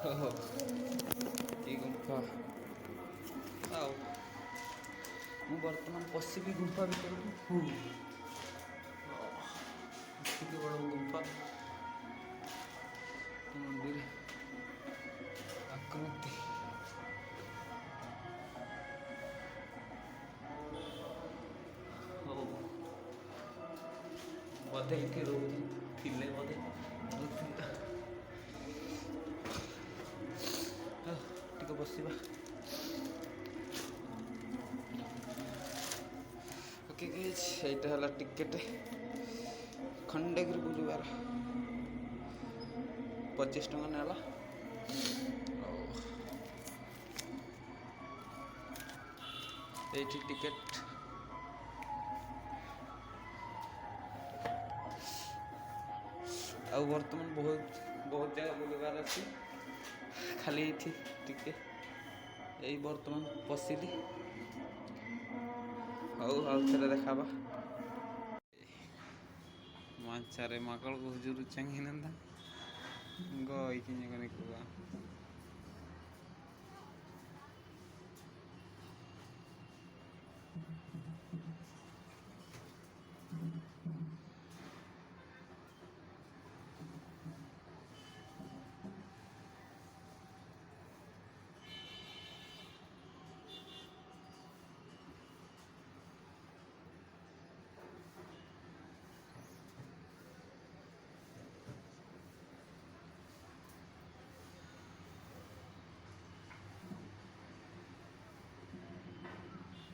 ଓହୋ କି ଗୁମ୍ଫା ଆଉ ମୁଁ ବର୍ତ୍ତମାନ ପଶିବି ଗୁମ୍ଫା ଭିତରକୁ। ଏତିକି ବଡ଼ ଗୁମ୍ଫା ମନ୍ଦିର ଆକୃତି। ହଉ ବୋଧେ ଏଠି ରହୁଛି ଥିଲେ ବୋଧେ ଟିକେ ବସିବା। ଓକେ ଗାଇସ୍, ଏଇଟା ହେଲା ଟିକେଟ୍ ଖଣ୍ଡଗିରି ବୁଲିବାର। 25 ଟଙ୍କା ନେଲା। ଆଉ ଏଇଠି ଟିକେଟ୍। ଆଉ ବର୍ତ୍ତମାନ ବହୁତ ଜାଗା ବୁଲିବାର ଅଛି। ଖାଲି ଏଇଠି ଟିକେ ଏଇ ବର୍ତ୍ତମାନ ପଶିଲି। ହଉ ଆଉ ଥରେ ଦେଖାବା। ಮಾಂಚಾರೆ ಮಕ್ಕಳಿಗೆ ಹುಜೂರು ಚಂಗಿನಂದ ಗೋ ಐಕಿನ ಕನಿಕುವ